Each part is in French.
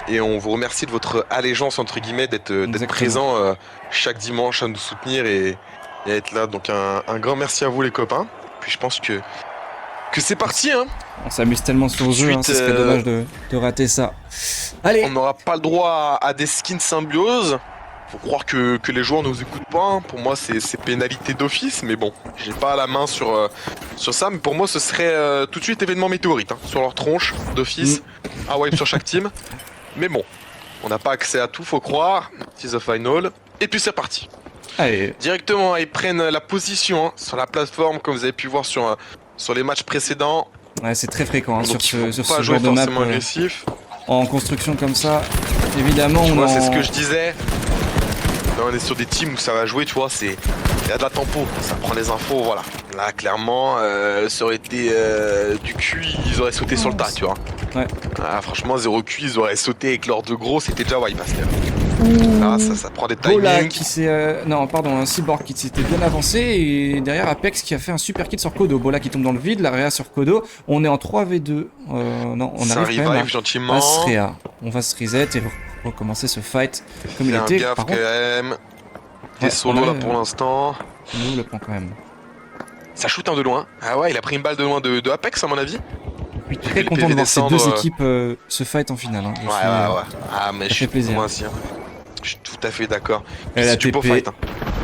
Et on vous remercie de votre allégeance, entre guillemets, d'être présent chaque dimanche à nous soutenir et à être là. Donc un grand merci à vous les copains. Puis je pense que c'est parti, hein. On s'amuse tellement sur le jeu, hein, ce serait dommage de rater ça. Allez. On n'aura pas le droit à des skins symbiose. Faut croire que les joueurs nous écoutent pas, hein. Pour moi c'est pénalité d'office, mais bon, j'ai pas la main sur ça, mais pour moi ce serait tout de suite événement météorite, hein, sur leur tronche d'office, un wipe sur chaque team. Mais bon, on n'a pas accès à tout, faut croire. C'est the final. Et puis c'est parti. Allez. Directement, ils prennent la position, hein, sur la plateforme, comme vous avez pu voir sur les matchs précédents. Ouais, c'est très fréquent, hein, sur ce genre de map. Agressif. En construction comme ça, évidemment. Tu vois, c'est ce que je disais. Là, on est sur des teams où ça va jouer, tu vois, il y a de la tempo, ça prend les infos, voilà. Là, clairement, ça aurait été du QI, ils auraient sauté sur le tas, tu vois. Ouais. Ah, franchement, 0 QI, ils auraient sauté avec l'or de gros, c'était déjà wipe, parce que là, ça prend des timings. Bola qui s'est... non, pardon, un cyborg qui s'était bien avancé, et derrière Apex qui a fait un super kill sur Kodo. Bola qui tombe dans le vide, la réa sur Kodo. On est en 3v2. Non, on arrive quand même gentiment. à se réa. On va se reset et recommencer ce fight comme il était. Gaffe, quand même. T'es solo là pour l'instant. Nous le prend quand même. Ça shoot un de loin. Ah ouais, il a pris une balle de loin de Apex à mon avis. Je suis très content de voir ces deux équipes se fight en finale. Hein. Ouais. Ah mais ça fait plaisir. Moi aussi, hein. Je suis tout à fait d'accord. C'est du beau fight. Hein.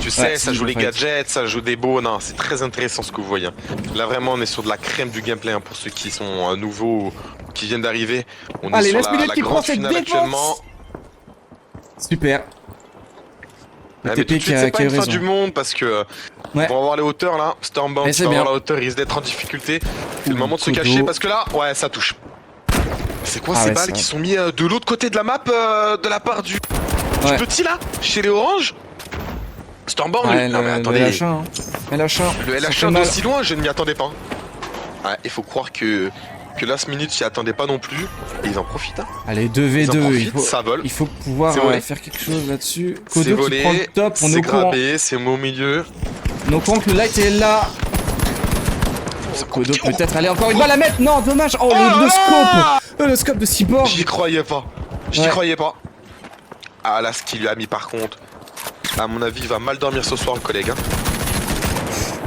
Tu sais, ouais, ça joue les gadgets, ça joue des beaux. Non, c'est très intéressant ce que vous voyez. Hein. Là vraiment, on est sur de la crème du gameplay, hein, pour ceux qui sont nouveaux ou qui viennent d'arriver. On est sur la grande finale actuellement. Super. Ah, mais tout de suite, c'est pas une fin du monde parce que ouais. on va voir les hauteurs là. Stormbound qui va voir la hauteur, il risque d'être en difficulté. C'est le moment de se cacher parce que là, ouais, ça touche. C'est quoi ces balles qui sont mis de l'autre côté de la map de la part du petit là, chez les oranges? Stormbound, non mais attendez. Le LH1, le LH1 d'aussi loin, je ne m'y attendais pas. Ouais, il faut croire que Last Minute s'y attendait pas non plus. Et ils en profitent. Hein. Allez, 2v2, ça vole. Il faut pouvoir faire quelque chose là-dessus. C'est volé, qui prend le top, on c'est grabé, c'est au milieu. Donc le light est là. Kodo peut-être aller encore une balle à mettre. Non, dommage. Oh, le scope. Le scope de Cyborg. J'y croyais pas. Ah là, ce qu'il lui a mis par contre. À mon avis, il va mal dormir ce soir, le collègue. Hein.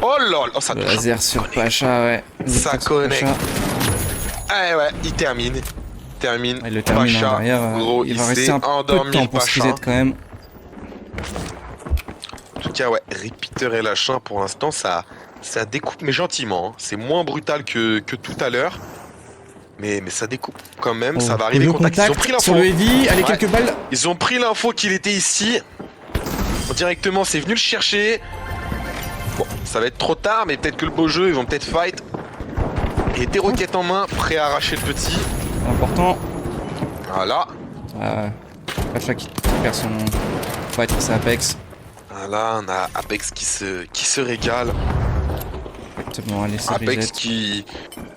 Oh lol, oh, ça touche. Laser sur Pacha, ouais. Ça connecte. Ah ouais, il termine. Il le termine Pacha, derrière. gros, il va rester un peu de temps pour se reset quand même. En tout cas, ouais, Repeater et Lachin, pour l'instant, ça découpe, mais gentiment. Hein. C'est moins brutal que tout à l'heure. Mais ça découpe quand même, ça va arriver contact. Ils ont pris l'info. Sur le heavy, allez, quelques balles. Ils ont pris l'info qu'il était ici. Directement, c'est venu le chercher. Bon, ça va être trop tard, mais peut-être que le beau jeu, ils vont peut-être fight. Et des roquettes en main, prêt à arracher le petit. Important. Voilà. Pacha qui perd son fight face à Apex. Voilà, on a Apex qui se régale. Exactement, allez,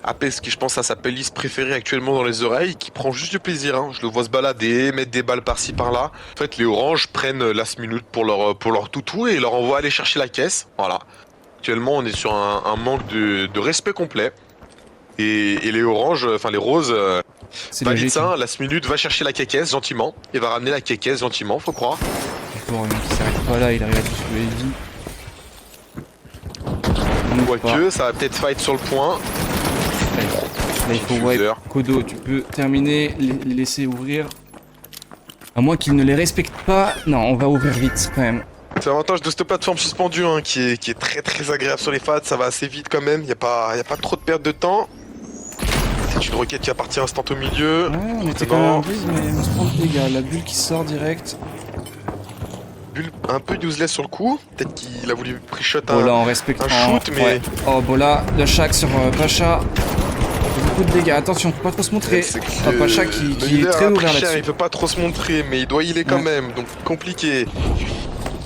Apex qui je pense a sa playlist préférée actuellement dans les oreilles, qui prend juste du plaisir, hein. Je le vois se balader, mettre des balles par-ci par-là. En fait, les oranges prennent Last Minute pour leur toutou et leur envoient aller chercher la caisse. Voilà. Actuellement, on est sur un manque de respect complet. Et les oranges, enfin les roses, valide ça, hein. Last Minute va chercher la caisse gentiment et va ramener la caisse gentiment, faut croire. Il s'arrête pas là, il arrive à toucher le heavy. Quoique, ça va peut-être fight sur le point. Là, il faut Kodo, tu peux terminer, les laisser ouvrir. À moins qu'ils ne les respectent pas. Non, on va ouvrir vite quand même. C'est l'avantage de cette plateforme suspendue, hein, qui est très très agréable sur les fats, ça va assez vite quand même, y a pas trop de perte de temps. C'est une roquette qui va partir instant au milieu. Ouais, on était quand même en brise, mais on se prend des dégâts. La bulle qui sort direct. Bulle un peu useless sur le coup, peut-être qu'il a voulu pre-shot Bola en respectant un shoot, mais... Ouais. Oh, Bola, le shack sur Pacha. Beaucoup de dégâts, attention, faut pas trop se montrer. Pacha qui est très ouvert là-dessus. Il peut pas trop se montrer, mais il doit healer quand même, donc compliqué.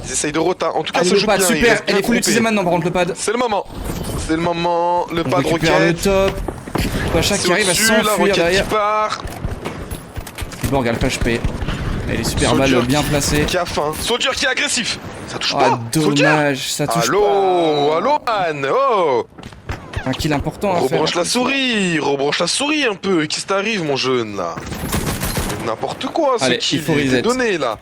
Ils essayent de rota. En tout cas, ce joue bien. Super, il faut l'utiliser maintenant par contre le pad. C'est le moment. Le pad roquette. Le top. Pacha qui arrive à s'enfuir derrière. Cyborg a le HP. Elle est super balle bien placée. Qui a faim. Soldier qui est agressif. Ça touche pas. Dommage, ça touche pas. Allo, man. Oh. Un kill important à faire. Rebranche la souris un peu. Qu'est-ce qui t'arrive, mon jeune là? n'importe quoi, ce Allez, kill il faut est reset. donné là.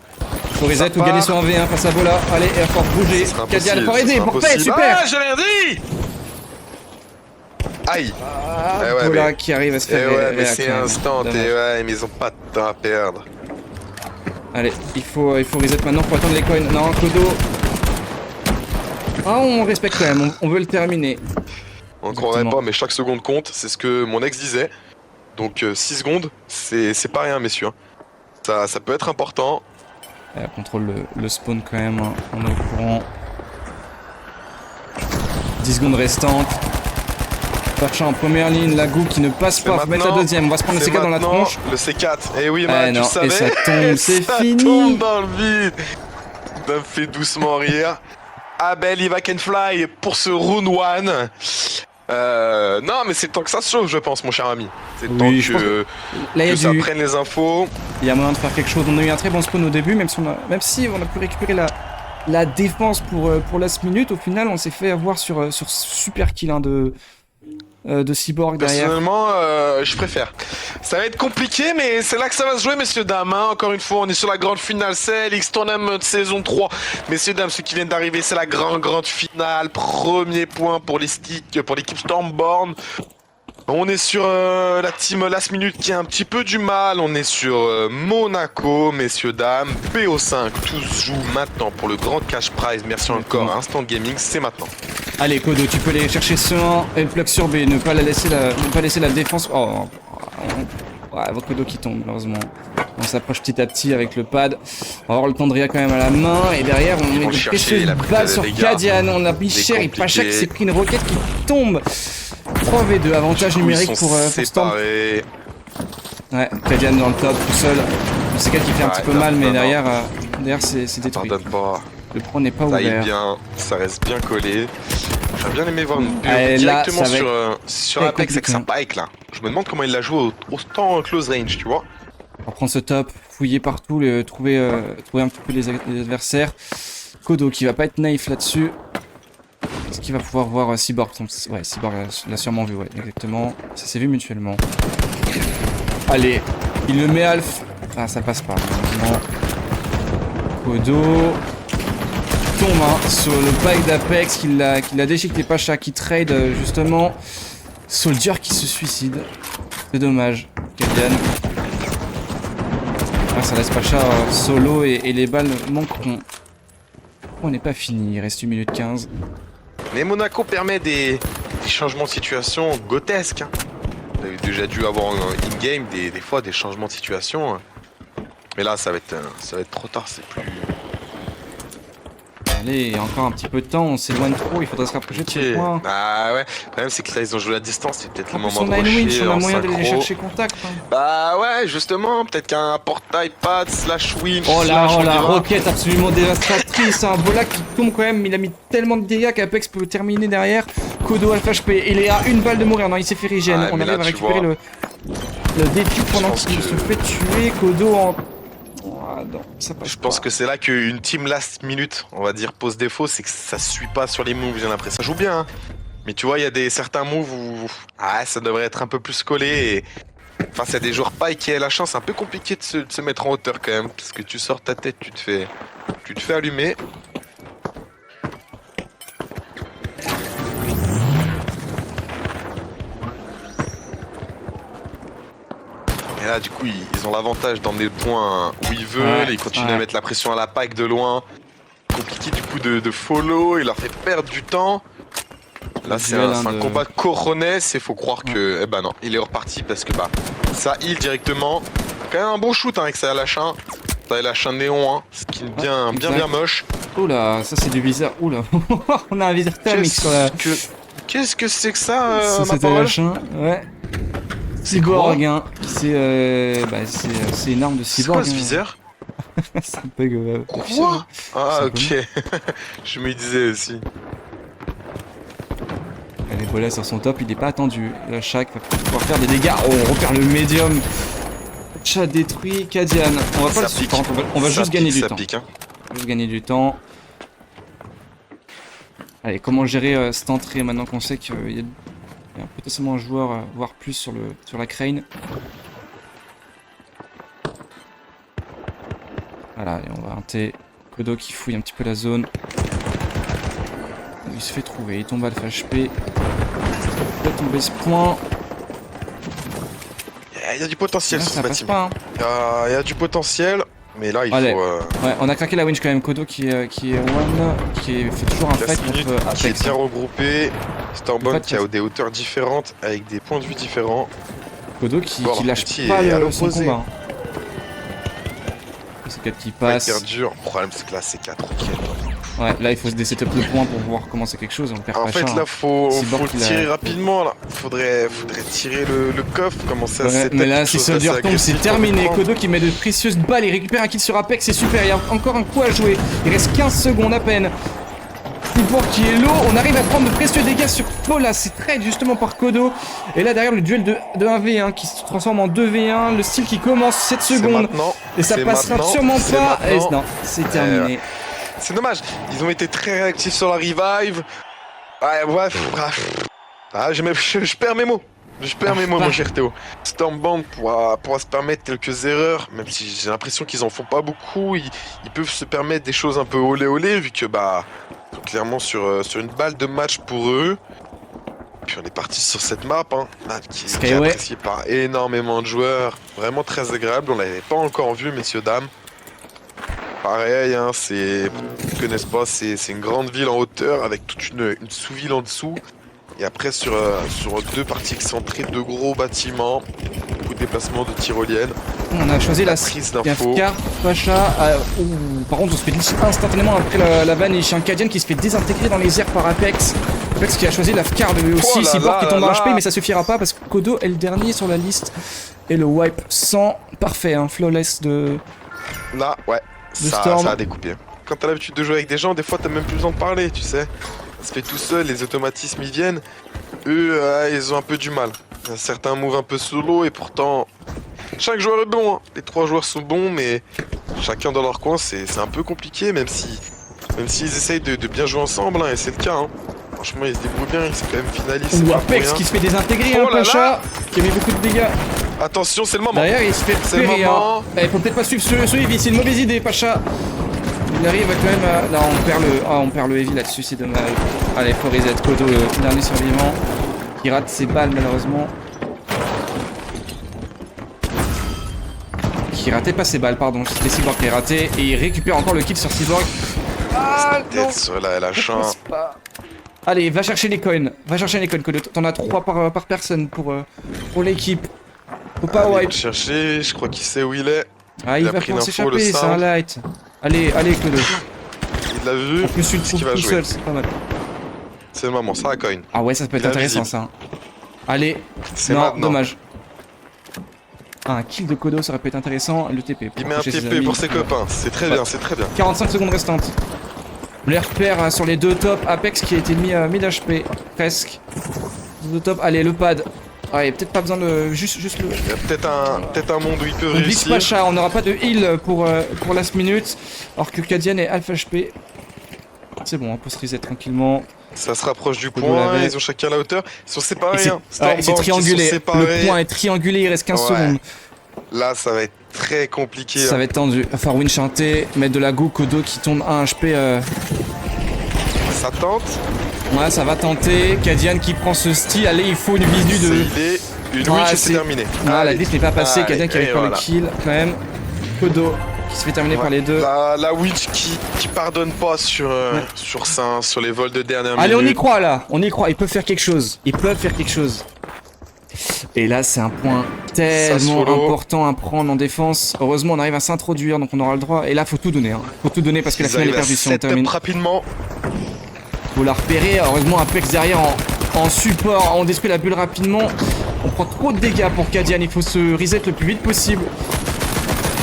Faut reset Ça ou gagner part. son 1v1 face à Bola. Allez, il va falloir bouger. Ce sera Kadian, impossible, faut ce aider, sera parfait, impossible. super. Ah, j'ai rien dit. Aïe. Ah, Eh ouais, Bola mais- qui arrive à se Eh faire ouais, mais réac, c'est quand même. instant, et Dommage. ouais, mais ils ont pas de temps à perdre. Allez, il faut reset maintenant pour attendre les coins. Non, Kodo. Ah, on respecte quand même, on veut le terminer. On croirait Exactement. pas, mais chaque seconde compte, c'est ce que mon ex disait. Donc 6 secondes, c'est pas rien, messieurs. Ça peut être important. On contrôle le spawn quand même, hein. On est au courant. 10 secondes restantes. Pacha en première ligne, Lagou qui ne passe pas, faut mettre la maintenant, deuxième, on va se prendre le C'est C4 dans la maintenant tronche. Le C4. Eh oui, Ouais, man, tu non, savais. et ça tombe, c'est Ça fini. tombe dans le vide. Ça me fait doucement rire. Abel, il va can fly pour ce round 1. Non, mais c'est temps que ça se chauffe, je pense, mon cher ami. C'est Oui, temps je pense que, Là, il y que a ça du... prenne les infos. Il y a moyen de faire quelque chose. On a eu un très bon spawn au début, même si on a pu récupérer la défense pour last minute. Au final, on s'est fait avoir sur super kill hein, de Cyborg derrière. Personnellement, je préfère. Ça va être compliqué, mais c'est là que ça va se jouer, messieurs, dames. Hein. Encore une fois, on est sur la grande finale CLX Tournament saison 3. Messieurs, dames, ceux qui viennent d'arriver, c'est la grande finale. Premier point pour les sticks, pour l'équipe Stormborn. On est sur la team Last Minute qui a un petit peu du mal. On est sur Monaco, messieurs, dames. PO5, tous jouent maintenant pour le grand cash prize. Merci encore à Instant Gaming, c'est maintenant. Allez, Kodo, tu peux aller chercher ce 1 et le plug sur B. Ne pas laisser la défense. Oh, ouais, Kodo qui tombe, malheureusement. On s'approche petit à petit avec le pad. On va avoir le temps de Ria quand même à la main. Et derrière, on met vont des le chercher, précieuses il a pris balles des sur dégâts. Kadian. On a mis C'est cher et Pacha qui compliqué. s'est pris une roquette qui tombe. 3v2, avantage Du coup, numérique ils sont pour Storm. séparés. Ouais, Kadian dans le top tout seul. C'est quelqu'un qui fait un Ouais, petit peu non, mal, mais non, derrière, c'est détruit. Pardonne pas. Le pro n'est pas Ça aille ouvert. bien, ça reste bien collé. J'aurais bien aimé voir une Allez, PO là, directement ça va sur très Apex avec compliqué. sa bike là. Je me demande comment il l'a joué autant close range, tu vois. On va prendre ce top, fouiller partout, trouver un petit peu les adversaires. Kodo qui va pas être naïf là-dessus. Est-ce qu'il va pouvoir voir Cyborg? Ouais, Cyborg l'a sûrement vu, ouais, exactement. Ça s'est vu mutuellement. Allez, il le met Alf. Ah, ça passe pas, malheureusement. Kodo tombe hein, sur le pack d'Apex qu'il a déchiqueté Pacha qui trade justement. Soldier qui se suicide. C'est dommage. Kadian. Ah, ça laisse Pacha solo et les balles manqueront. On n'est pas fini, il reste 1 minute 15. Mais Monaco permet des changements de situation grotesques. Hein. Vous avez déjà dû avoir in-game des fois des changements de situation. Hein. Mais là, ça va être trop tard, c'est plus... Allez, il y a encore un petit peu de temps, on s'éloigne trop, il faudrait se rapprocher de ce point. Ah ouais, le problème c'est que là ils ont joué à distance, c'est peut-être le En plus, moment on de a une winch, rusher on a en moyen d'aller synchro. chercher contact. Hein. Bah ouais, justement, peut-être qu'un portail pad slash winch Oh slash on la dira. roquette absolument dévastatrice, un Bola qui tombe quand même, il a mis tellement de dégâts qu'Apex peut terminer derrière. Kodo Alpha HP, il est à une balle de mourir, non il s'est fait regen, Ouais, on mais arrive là, à tu récupérer vois, le détruit pendant pense qu'il que- se fait tuer, Kodo en... Ah, non, ça passe Je pense pas. que c'est là qu'une team last minute, on va dire, pose défaut, c'est que ça suit pas sur les moves, j'ai l'impression. Ça joue bien, hein. Mais tu vois, il y a certains moves où ça devrait être un peu plus collé et... Enfin, c'est des joueurs paille qui aient la chance, c'est un peu compliqué de se mettre en hauteur quand même, parce que tu sors ta tête, tu te fais allumer. Et là, du coup, ils ont l'avantage d'emmener le point où ils veulent, Ouais, ils continuent ouais. à mettre la pression à la pike de loin. Compliqué du coup de follow, il leur fait perdre du temps. Là, c'est duel, un, hein, c'est un de- combat de coronesse et faut croire que. Eh ben non, il est reparti parce que bah, ça heal directement. Quand même un bon shoot hein, avec ça lâche un. Ça lâche un néon, hein, ce qui est bien, bien, exact. bien moche. Oula, ça c'est du viseur, oula, on a un viseur thermique sur la... Qu'est-ce que c'est que ça, Ça, ma c'était parole machin, ouais. Cyborg, hein, c'est une arme de C'est cyborg. quoi ce hein. viseur C'est un bug. Quoi Ah, Simplement. ok. Je me disais aussi. Les volets sur son top, il n'est pas attendu. Le Shaq va pouvoir faire des dégâts. Oh, on repère le médium. Chat détruit, Kadian. On va pas le Ça pique. suspendre, on va Ça juste gagner pique, du ça temps. pique, hein. Juste gagner du temps. Allez, comment gérer cette entrée maintenant qu'on sait qu'il y a potentiellement un joueur, voire plus sur la crane. Voilà, et on va inter Kodo qui fouille un petit peu la zone. Il se fait trouver, il tombe Alpha HP. Il va tomber ce point. Il y a du potentiel Là, sur ça ce passe bâtiment. pas, hein. Il y a du potentiel, mais là il Allez. faut... Ouais, on a craqué la winch quand même. Kodo qui est one, fait toujours un fight contre qui est Apex. bien regroupé. Stormbound En fait, qui a des hauteurs différentes avec des points de vue différents. Kodo qui Bon, alors, lâche petit pas est à son l'opposé. combat. C'est 4 qui Pas passe. hyper dur. Le problème c'est que là c'est 4 ok. Ouais, là il faut se setup de points pour voir comment c'est quelque chose. On perd En pas fait cher, là hein. faut Cyborg, le il a- tirer rapidement là. Faudrait tirer le coffre, commencer à Ouais, setup mais là, quelque si chose Soldier d'assez tombe, c'est agressif pour terminé. le prendre. Kodo qui met de précieuses balles, il récupère un kill sur Apex, c'est super. Il y a encore un coup à jouer. Il reste 15 secondes à peine. Cyborg qui est low, on arrive à prendre de précieux dégâts sur Paula, c'est trade justement par Kodo. Et là derrière le duel de 1v1 qui se transforme en 2v1, le style qui commence 7 C'est secondes. maintenant. Et ça c'est passera maintenant, sûrement c'est pas. Et maintenant. non, c'est terminé. C'est dommage. Ils ont été très réactifs sur la revive. Ouais, bref. Ah, je perds mes mots. Je perds mes mots, mon cher Théo. Stormbound pourra se permettre quelques erreurs, même si j'ai l'impression qu'ils en font pas beaucoup. Ils peuvent se permettre des choses un peu olé olé, vu que ils sont clairement sur une balle de match pour eux. Puis on est parti sur cette map, map qui est Skyway. appréciée par énormément de joueurs. Vraiment très agréable. On l'avait pas encore vu, messieurs dames. Pareil, c'est pour ceux qui ne connaissent pas, c'est une grande ville en hauteur avec toute une sous-ville en dessous. Et après sur deux parties excentrées, deux gros bâtiments, beaucoup de déplacements de tyroliennes. On a choisi la Prise d'infos. Gafkar, Pacha. Par contre, on se fait glitch instantanément après la vanne et Chien Kadian qui se fait désintégrer dans les airs par Apex. Apex qui a choisi la Fcar lui aussi. Oh là Cyborg là qui tombe là en là. HP, mais ça suffira pas parce que Kodo est le dernier sur la liste. Et le wipe 100, parfait, flawless de. Là, ouais, ça Storm. a découpé. Quand t'as l'habitude de jouer avec des gens, des fois t'as même plus besoin de parler, tu sais. Ça se fait tout seul, les automatismes ils viennent. Eux, ils ont un peu du mal. Il y a certains moves un peu solo et pourtant, chaque joueur est bon. Les 3 joueurs sont bons, mais chacun dans leur coin, c'est un peu compliqué, même s'ils essayent de bien jouer ensemble, et c'est le cas. Franchement, ils se débrouillent bien, ils sont quand même finalistes. Ou c'est pas Apex pour qui rien. se fait désintégrer, Oh là Pacha, là. qui a mis beaucoup de dégâts. Attention, c'est le moment. Derrière, il se fait C'est le repérer. moment. Il faut peut-être pas suivre ce heavy, c'est une mauvaise idée, Pacha. Il arrive quand même à. Là, on perd le heavy là-dessus, c'est dommage. Allez, faut reset. Kodo, le dernier survivant, qui rate ses balles malheureusement. Qui ratait pas ses balles, pardon. C'était Cyborg qui est raté. Et il récupère encore le kill sur Cyborg. Ah non, Tête sur la je chambre. pense pas. Allez, va chercher les coins. Va chercher les coins, Kodo. T'en as 3 par personne pour l'équipe. Faut pas Allez, wipe. le chercher, je crois qu'il sait où il est. Ah, il il a va pris pouvoir l'info, le s'échapper, c'est un sound. light. Allez, Kodo. Il l'a vu. En plus, tu le Est-ce qu'il trouves va tout jouer seul, c'est pas mal. C'est le moment, ça a coin. Ah ouais, ça peut être Il est intéressant invisible. ça. Allez, C'est non, maintenant. dommage. Ah, un kill de Kodo, ça aurait pu être intéressant. Le TP. Il met un toucher ses TP amis. pour ses copains. C'est très Ouais. bien, c'est très bien. 45 secondes restantes. On les repère sur les deux tops. Apex qui a été mis d'HP, presque. Deux tops. Allez, le pad. Ah, il y a peut-être pas besoin de. Juste le. Il y a peut-être un monde où il peut On glitch réussir. Pacha, on n'aura pas de heal pour last minute. Alors que Kadian est Alpha HP. C'est bon, on peut se reset tranquillement. Ça se rapproche du Kodo point, l'avait. ils ont chacun la hauteur. Ils sont séparés, Et c'est hein. ouais, et c'est Stormbound qui sont triangulé. séparés. Le point est triangulé, il reste 15 Ouais. secondes. Là, ça va être très compliqué. Ça va être tendu. Il va falloir win chanter, mettre de la go, Kodo qui tombe à 1 HP. Ça tente. Ouais, ça va tenter. Kadian qui prend ce style. Allez, il faut une visu de. C'est une Ah, witch et c'est- c'est terminé. Ah, la Allez. diff n'est pas passée. Allez, Kadian qui et avait pas voilà. le kill quand même. Kodo qui se fait terminer par les deux. La witch qui pardonne pas sur les vols de dernière minute. Allez, on y croit là. On y croit. Ils peuvent faire quelque chose. Ils peuvent faire quelque chose. Et là, c'est un point tellement Sassuolo. important à prendre en défense. Heureusement, on arrive à s'introduire, donc on aura le droit. Et là, faut tout donner. Faut tout donner parce que la Ils finale est arrivent à perdue si on setup termine. rapidement. Faut la repérer. Heureusement, Apex derrière en support. On détruit la bulle rapidement. On prend trop de dégâts pour Kadian. Il faut se reset le plus vite possible.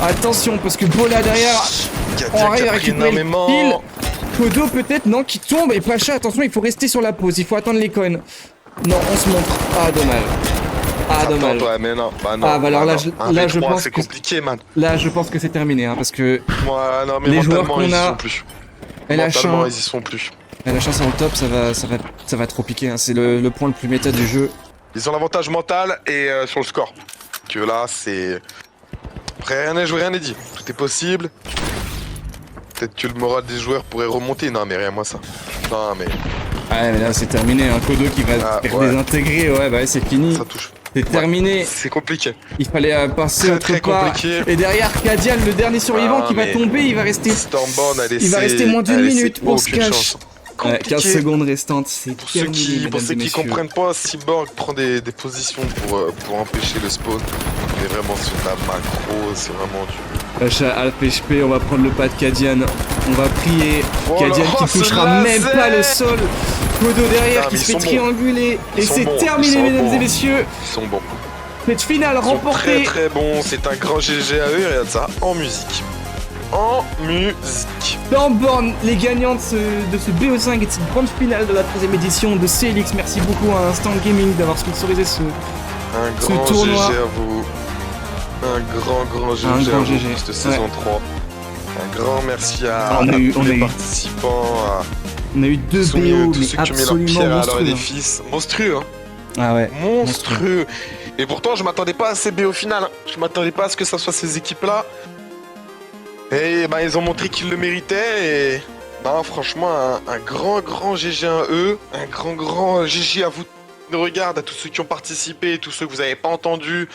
Attention, parce que Bola derrière. On Kadian arrive qui à a pris récupérer le énormément. kill. Kodo peut-être, non, qui tombe. Et Pacha, attention, il faut rester sur la pause. Il faut attendre les coins. Non, on se montre. Ah, dommage. Ah, Ça dommage. tente, ouais, mais non. Bah non. Ah, bah alors là, non. je- Un là, V3, je pense c'est que- compliqué, man. Là, je pense que c'est terminé, parce que Moi, non, mais Les joueurs mentalement, qu'on ils y a- sont plus. LH1, Mentalement, ils y sont plus. LH1 c'est au top, ça va trop piquer. C'est le point le plus méta du jeu. Ils ont l'avantage mental et sur le score. Que là, c'est. Après, rien n'est joué, rien n'est dit. Tout est possible. Peut-être que le moral des joueurs pourrait remonter. Non, mais rien, moi ça. Non, mais Ouais, mais là, c'est terminé. Un Kodo qui va Ah, faire ouais. désintégrer. Ouais, bah, ouais, c'est fini. ça touche. C'est terminé. C'est compliqué. Il fallait passer Très, autre très part. compliqué. Et derrière, Kadian, le dernier survivant Ah, qui va mais tomber, il va rester. Stormborn a laissé. Il va rester moins d'une a laissé minute pour se aucune cache. chance. Ouais, Compliqué. 15 secondes restantes, c'est Pour ceux terminé, qui, mesdames et messieurs. comprennent pas, Cyborg prend des positions pour empêcher le spawn. On est vraiment sur la macro, c'est vraiment du. Achat Alpha HP, on va prendre le pas de Kadian. On va prier. Oh Kadian là, qui ce touchera même laser. pas le sol. Kodo derrière Non, qui mais se ils fait sont bons. trianguler. Ils Et sont c'est bons, terminé, ils sont mesdames bons. et messieurs. Ils sont bons. Cette finale Ils sont remportée. très très bons, c'est un grand GG à eux, et regarde ça, en musique. En musique. Stormborn, les gagnants de ce BO5 et de cette grande finale de la 3ème édition de CLX. Merci beaucoup à Instant Gaming d'avoir sponsorisé ce. Un Ce grand tournoi. GG à vous. Un grand GG Un grand à vous GG. pour cette saison 3. Un grand merci à, On a eu- tous on a les eu participants, à On a eu deux tous, BO, tous mais ceux qui ont mis leur absolument pierre à leur monstrueux. édifice. Monstrueux, hein. Ah ouais. Monstrueux. Et pourtant, je m'attendais pas à ces BO finales. Hein. Je m'attendais pas à ce que ça soit ces équipes-là. Et bah, ils ont montré qu'ils le méritaient. Et non, franchement, un grand GG à eux. Un grand GG à vous qui nous regardent, à tous ceux qui ont participé, tous ceux que vous n'avez pas entendus,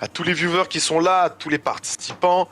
à tous les viewers qui sont là, à tous les participants.